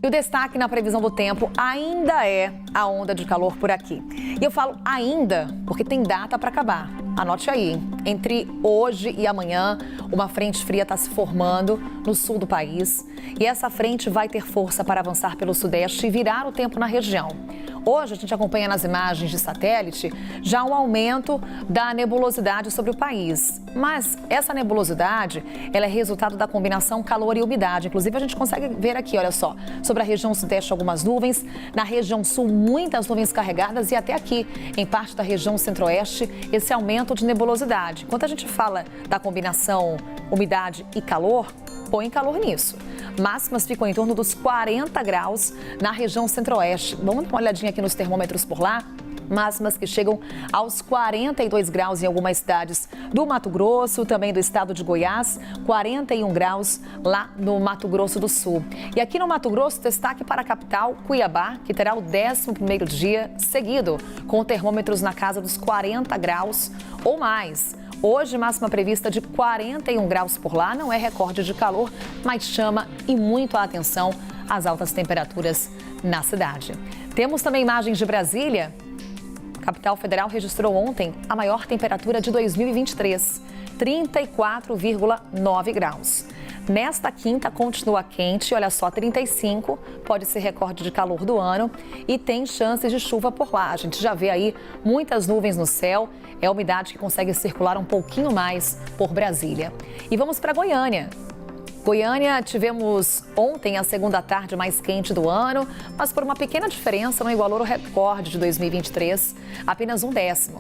E o destaque na previsão do tempo ainda é a onda de calor por aqui. E eu falo ainda porque tem data para acabar. Anote aí, hein? Entre hoje e amanhã, uma frente fria está se formando no sul do país. E essa frente vai ter força para avançar pelo sudeste e virar o tempo na região. Hoje a gente acompanha nas imagens de satélite já um aumento da nebulosidade sobre o país. Mas essa nebulosidade, ela é resultado da combinação calor e umidade. Inclusive a gente consegue ver aqui, olha só, sobre a região sudeste algumas nuvens, na região sul muitas nuvens carregadas e até aqui, em parte da região centro-oeste, esse aumento de nebulosidade. Enquanto a gente fala da combinação umidade e calor, põe calor nisso. Máximas ficam em torno dos 40 graus na região centro-oeste. Vamos dar uma olhadinha aqui nos termômetros por lá. Máximas que chegam aos 42 graus em algumas cidades do Mato Grosso, também do estado de Goiás, 41 graus lá no Mato Grosso do Sul. E aqui no Mato Grosso, destaque para a capital, Cuiabá, que terá o 11º dia seguido, com termômetros na casa dos 40 graus ou mais. Hoje, máxima prevista de 41 graus por lá, não é recorde de calor, mas chama e muito a atenção as altas temperaturas na cidade. Temos também imagens de Brasília. A capital federal registrou ontem a maior temperatura de 2023, 34,9 graus. Nesta quinta continua quente, olha só, 35, pode ser recorde de calor do ano e tem chances de chuva por lá. A gente já vê aí muitas nuvens no céu, é a umidade que consegue circular um pouquinho mais por Brasília. E vamos para Goiânia. Goiânia, tivemos ontem a segunda tarde mais quente do ano, mas por uma pequena diferença não igualou o recorde de 2023, apenas 1/10.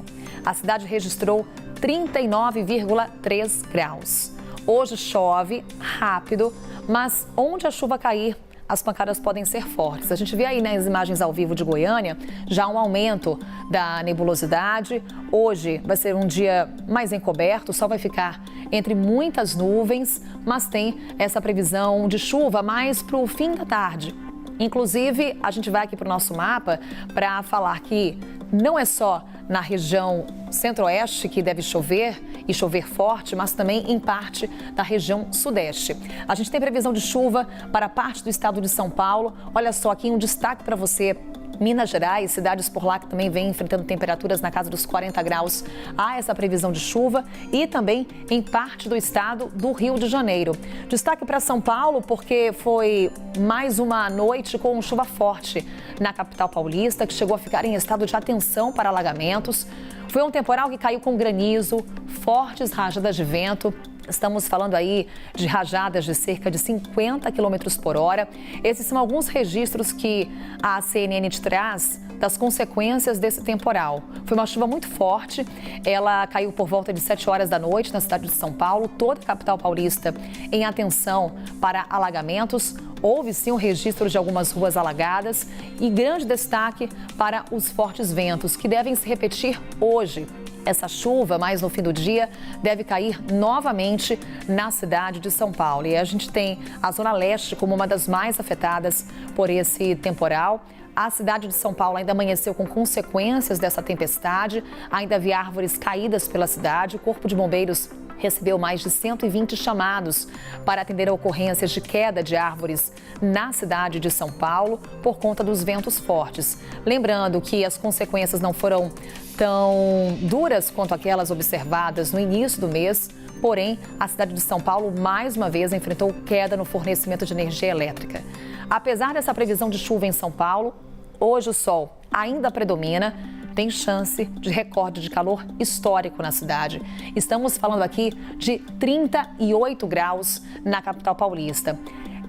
A cidade registrou 39,3 graus. Hoje chove rápido, mas onde a chuva cair, as pancadas podem ser fortes. A gente vê aí nas imagens ao vivo de Goiânia já um aumento da nebulosidade. Hoje vai ser um dia mais encoberto, o sol vai ficar entre muitas nuvens, mas tem essa previsão de chuva mais para o fim da tarde. Inclusive, a gente vai aqui para o nosso mapa para falar que não é só na região centro-oeste que deve chover e chover forte, mas também em parte da região sudeste. A gente tem previsão de chuva para parte do estado de São Paulo. Olha só aqui um destaque para você. Minas Gerais, cidades por lá que também vêm enfrentando temperaturas na casa dos 40 graus. Há essa previsão de chuva e também em parte do estado do Rio de Janeiro. Destaque para São Paulo porque foi mais uma noite com chuva forte na capital paulista, que chegou a ficar em estado de atenção para alagamentos. Foi um temporal que caiu com granizo, fortes rajadas de vento. Estamos falando aí de rajadas de cerca de 50 km por hora. Esses são alguns registros que a CNN te traz das consequências desse temporal. Foi uma chuva muito forte, ela caiu por volta de 7 horas da noite na cidade de São Paulo, toda a capital paulista em atenção para alagamentos. Houve sim um registro de algumas ruas alagadas e grande destaque para os fortes ventos que devem se repetir hoje. Essa chuva, mais no fim do dia, deve cair novamente na cidade de São Paulo. E a gente tem a Zona Leste como uma das mais afetadas por esse temporal. A cidade de São Paulo ainda amanheceu com consequências dessa tempestade. Ainda havia árvores caídas pela cidade. O Corpo de Bombeiros recebeu mais de 120 chamados para atender a ocorrências de queda de árvores na cidade de São Paulo por conta dos ventos fortes. Lembrando que as consequências não foram tão duras quanto aquelas observadas no início do mês, porém, a cidade de São Paulo mais uma vez enfrentou queda no fornecimento de energia elétrica. Apesar dessa previsão de chuva em São Paulo, hoje o sol ainda predomina. Tem chance de recorde de calor histórico na cidade. Estamos falando aqui de 38 graus na capital paulista.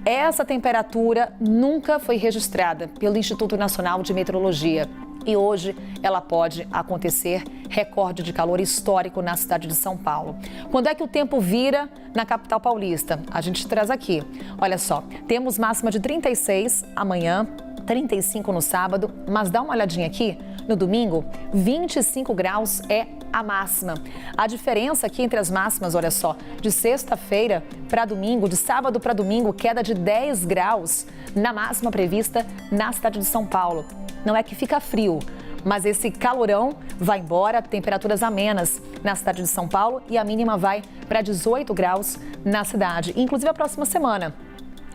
Essa temperatura nunca foi registrada pelo Instituto Nacional de Meteorologia. E hoje ela pode acontecer, recorde de calor histórico na cidade de São Paulo. Quando é que o tempo vira na capital paulista? A gente traz aqui. Olha só, temos máxima de 36 amanhã, 35 no sábado, mas dá uma olhadinha aqui. No domingo, 25 graus é a máxima. A diferença aqui entre as máximas, olha só, de sexta-feira para domingo, de sábado para domingo, queda de 10 graus na máxima prevista na cidade de São Paulo. Não é que fica frio, mas esse calorão vai embora, temperaturas amenas na cidade de São Paulo e a mínima vai para 18 graus na cidade. Inclusive a próxima semana,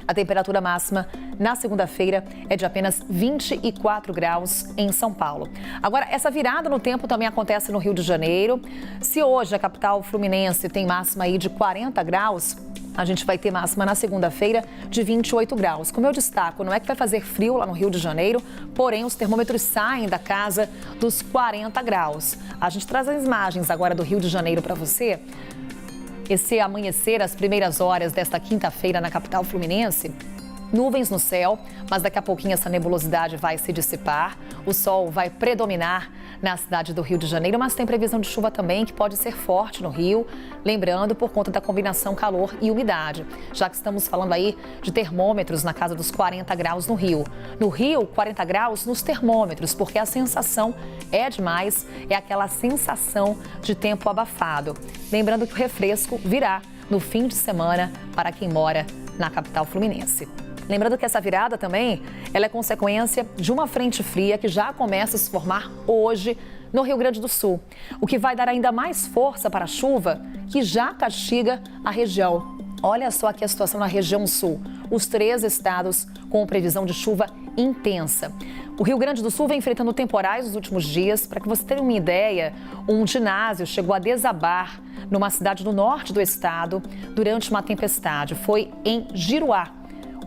a temperatura máxima na segunda-feira é de apenas 24 graus em São Paulo. Agora, essa virada no tempo também acontece no Rio de Janeiro. Se hoje a capital fluminense tem máxima aí de 40 graus, a gente vai ter máxima na segunda-feira de 28 graus. Como eu destaco, não é que vai fazer frio lá no Rio de Janeiro, porém os termômetros saem da casa dos 40 graus. A gente traz as imagens agora do Rio de Janeiro para você. Esse amanhecer, as primeiras horas desta quinta-feira na capital fluminense. Nuvens no céu, mas daqui a pouquinho essa nebulosidade vai se dissipar. O sol vai predominar na cidade do Rio de Janeiro, mas tem previsão de chuva também, que pode ser forte no Rio. Lembrando, por conta da combinação calor e umidade, já que estamos falando aí de termômetros na casa dos 40 graus no Rio. No Rio, 40 graus nos termômetros, porque a sensação é demais, é aquela sensação de tempo abafado. Lembrando que o refresco virá no fim de semana para quem mora na capital fluminense. Lembrando que essa virada também, ela é consequência de uma frente fria que já começa a se formar hoje no Rio Grande do Sul, o que vai dar ainda mais força para a chuva que já castiga a região. Olha só aqui a situação na região sul, os 3 estados com previsão de chuva intensa. O Rio Grande do Sul vem enfrentando temporais nos últimos dias. Para que você tenha uma ideia, um ginásio chegou a desabar numa cidade do norte do estado durante uma tempestade. Foi em Giruá.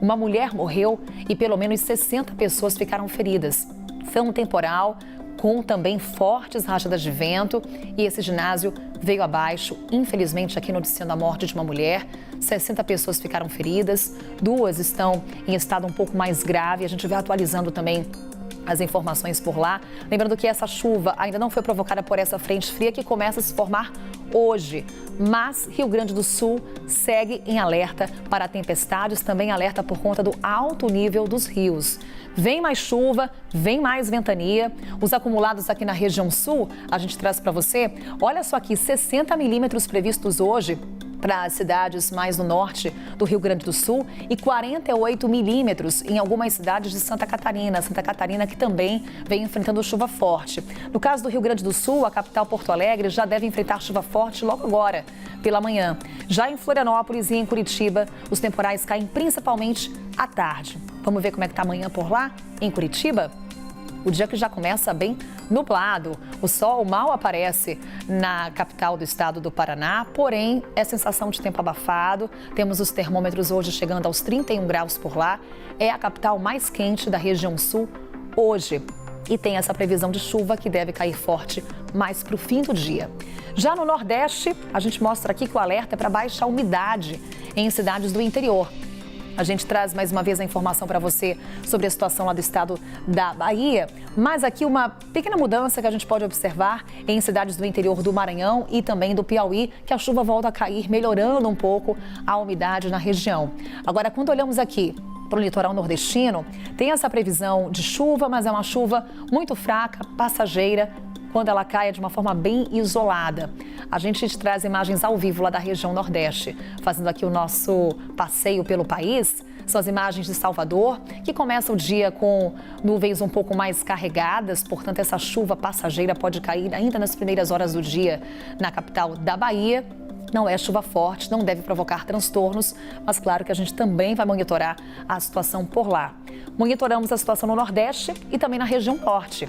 Uma mulher morreu e pelo menos 60 pessoas ficaram feridas. Foi um temporal com também fortes rajadas de vento e esse ginásio veio abaixo. Infelizmente, aqui noticiando a morte de uma mulher, 60 pessoas ficaram feridas, 2 estão em estado um pouco mais grave. A gente vai atualizando também as informações por lá. Lembrando que essa chuva ainda não foi provocada por essa frente fria que começa a se formar hoje. Mas Rio Grande do Sul segue em alerta para tempestades, também alerta por conta do alto nível dos rios. Vem mais chuva, vem mais ventania. Os acumulados aqui na região sul, a gente traz para você. Olha só aqui, 60 milímetros previstos hoje para as cidades mais no norte do Rio Grande do Sul e 48 milímetros em algumas cidades de Santa Catarina. Santa Catarina que também vem enfrentando chuva forte. No caso do Rio Grande do Sul, a capital Porto Alegre já deve enfrentar chuva forte logo agora, pela manhã. Já em Florianópolis e em Curitiba, os temporais caem principalmente à tarde. Vamos ver como é que está amanhã por lá, em Curitiba? O dia que já começa bem nublado. O sol mal aparece na capital do estado do Paraná, porém é sensação de tempo abafado. Temos os termômetros hoje chegando aos 31 graus por lá. É a capital mais quente da região sul hoje. E tem essa previsão de chuva que deve cair forte mais para o fim do dia. Já no Nordeste, a gente mostra aqui que o alerta é para baixa umidade em cidades do interior. A gente traz mais uma vez a informação para você sobre a situação lá do estado da Bahia, mas aqui uma pequena mudança que a gente pode observar em cidades do interior do Maranhão e também do Piauí, que a chuva volta a cair, melhorando um pouco a umidade na região. Agora, quando olhamos aqui para o litoral nordestino, tem essa previsão de chuva, mas é uma chuva muito fraca, passageira, quando ela cai de uma forma bem isolada. A gente te traz imagens ao vivo lá da região Nordeste, fazendo aqui o nosso passeio pelo país. São as imagens de Salvador, que começa o dia com nuvens um pouco mais carregadas, portanto essa chuva passageira pode cair ainda nas primeiras horas do dia na capital da Bahia. Não é chuva forte, não deve provocar transtornos, mas claro que a gente também vai monitorar a situação por lá. Monitoramos a situação no Nordeste e também na região Norte.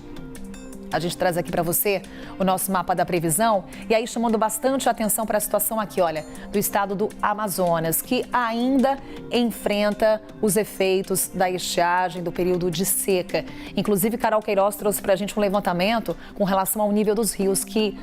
A gente traz aqui para você o nosso mapa da previsão e aí chamando bastante atenção para a situação aqui, olha, do estado do Amazonas, que ainda enfrenta os efeitos da estiagem, do período de seca. Inclusive, Carol Queiroz trouxe para a gente um levantamento com relação ao nível dos rios, que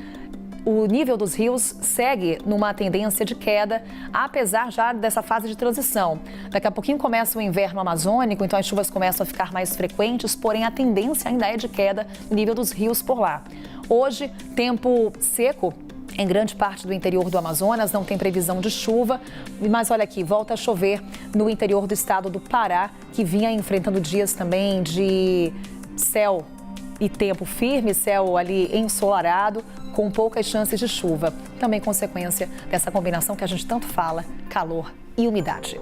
o nível dos rios segue numa tendência de queda, apesar já dessa fase de transição. Daqui a pouquinho começa o inverno amazônico, então as chuvas começam a ficar mais frequentes, porém a tendência ainda é de queda no nível dos rios por lá. Hoje, tempo seco em grande parte do interior do Amazonas, não tem previsão de chuva, mas olha aqui, volta a chover no interior do estado do Pará, que vinha enfrentando dias também de céu e tempo firme, céu ali ensolarado, com poucas chances de chuva. Também consequência dessa combinação que a gente tanto fala, calor e umidade.